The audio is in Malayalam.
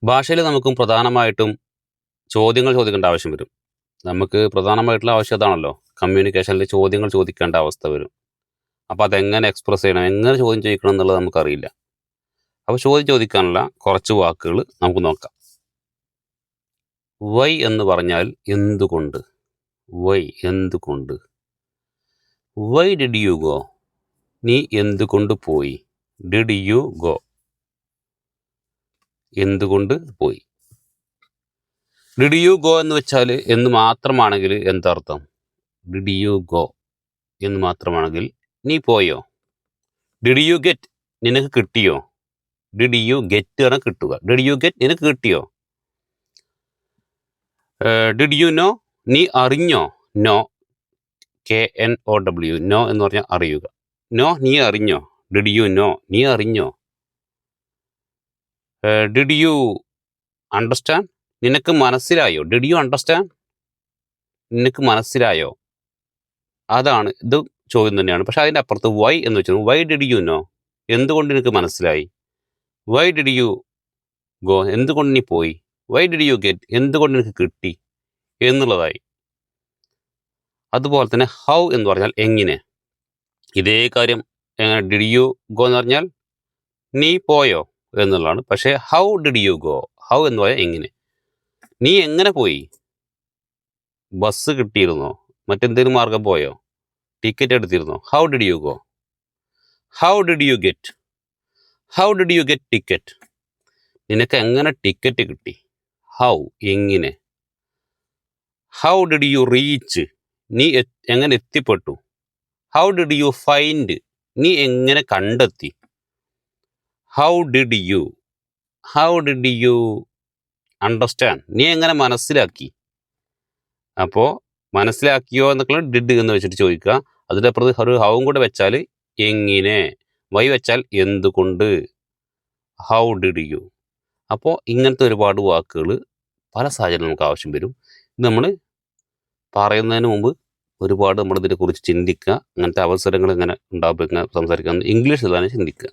ഭാഷയിൽ നമുക്ക് പ്രധാനമായിട്ടും ചോദ്യങ്ങൾ ചോദിക്കേണ്ട ആവശ്യം വരും. നമുക്ക് പ്രധാനമായിട്ടുള്ള ആവശ്യം അതാണല്ലോ. കമ്മ്യൂണിക്കേഷനിൽ ചോദ്യങ്ങൾ ചോദിക്കേണ്ട അവസ്ഥ വരും. അപ്പോൾ അതെങ്ങനെ എക്സ്പ്രസ് ചെയ്യണം, എങ്ങനെ ചോദ്യം ചോദിക്കണം എന്നുള്ളത് നമുക്കറിയില്ല. അപ്പോൾ ചോദ്യം ചോദിക്കാനുള്ള കുറച്ച് വാക്കുകൾ നമുക്ക് നോക്കാം. വൈ എന്ന് പറഞ്ഞാൽ എന്തുകൊണ്ട്. വൈ എന്തുകൊണ്ട്. വൈ ഡിഡ് യു ഗോ, നീ എന്തുകൊണ്ട് പോയി. ഡിഡ് യു ഗോ, എന്തുകൊണ്ട് പോയി. ഡിഡ് യു ഗോ എന്ന് വെച്ചാൽ എന്ന് മാത്രമാണെങ്കിൽ എന്തർത്ഥം. ഡിഡ് യു ഗോ എന്ന് മാത്രമാണെങ്കിൽ നീ പോയോ. ഡിഡ് യു ഗെറ്റ്, നിനക്ക് കിട്ടിയോ. ഡിഡ് യു ഗെറ്റ് ആണ് കിട്ടുക. ഡിഡ് യു ഗെറ്റ്, നിനക്ക് കിട്ടിയോ. ഡിഡ് യു നോ, നീ അറിഞ്ഞോ. നോ, KNOW, നോ എന്ന് പറഞ്ഞാൽ അറിയുക. നോ, നീ അറിഞ്ഞോ. ഡിഡ് യു നോ, നീ അറിഞ്ഞോ. ഡിഡ് യു അണ്ടർസ്റ്റാൻഡ്, നിനക്ക് മനസ്സിലായോ. ഡിഡ് യു അണ്ടർസ്റ്റാൻഡ്, നിനക്ക് മനസ്സിലായോ. അതാണ് ഇത് ചോദ്യം തന്നെയാണ്. പക്ഷെ അതിൻ്റെ അപ്പുറത്ത് വൈ എന്ന് വെച്ചാൽ വൈ ഡിഡ് യു നോ, എന്തുകൊണ്ട് നിനക്ക് മനസ്സിലായി. വൈ ഡിഡ് യു ഗോ, എന്തുകൊണ്ട് നീ പോയി. വൈ ഡിഡ് യു ഗെറ്റ്, എന്തുകൊണ്ട് നിനക്ക് കിട്ടി എന്നുള്ളതായി. അതുപോലെ തന്നെ ഹൗ എന്ന് പറഞ്ഞാൽ എങ്ങനെ. ഇതേ കാര്യം ഡിഡ് യു ഗോ എന്ന് പറഞ്ഞാൽ നീ പോയോ എന്നുള്ളതാണ്. പക്ഷേ how did you go, how എന്ന് പറഞ്ഞാൽ എങ്ങനെ. നീ എങ്ങനെ പോയി. ബസ് കിട്ടിയിരുന്നോ, മറ്റെന്തെങ്കിലും മാർഗം പോയോ, ടിക്കറ്റ് എടുത്തിരുന്നോ. How did you go. How did you get, how did you get ticket, നിനക്ക് എങ്ങനെ ടിക്കറ്റ് കിട്ടി. ഹൗ, എങ്ങനെ. ഹൗ ഡിഡ് യു റീച്ച്, നീ എങ്ങനെ എത്തിപ്പെട്ടു. ഹൗ ഡിഡ് യു ഫൈൻഡ്, നീ എങ്ങനെ കണ്ടെത്തി. ഹൗ ഡിഡ് യു അണ്ടർസ്റ്റാൻഡ്, നീ എങ്ങനെ മനസ്സിലാക്കി. അപ്പോൾ മനസ്സിലാക്കിയോ എന്നൊക്കെ ഡിഡ് എന്ന് വെച്ചിട്ട് ചോദിക്കുക. അതിൻ്റെ അപ്പുറത്ത് ഒരു ഹൗവും കൂടെ വെച്ചാൽ എങ്ങനെ. വൈ വെച്ചാൽ എന്തുകൊണ്ട്. How did U. അപ്പോൾ ഇങ്ങനത്തെ ഒരുപാട് വാക്കുകൾ പല സാഹചര്യത്തിൽ നമുക്ക് ആവശ്യം വരും. ഇത് നമ്മൾ പറയുന്നതിന് മുമ്പ് ഒരുപാട് നമ്മളിതിനെക്കുറിച്ച് ചിന്തിക്കുക. അങ്ങനത്തെ അവസരങ്ങൾ ഇങ്ങനെ ഉണ്ടാകുമ്പോൾ സംസാരിക്കാൻ ഇംഗ്ലീഷിൽ തന്നെ ചിന്തിക്കുക.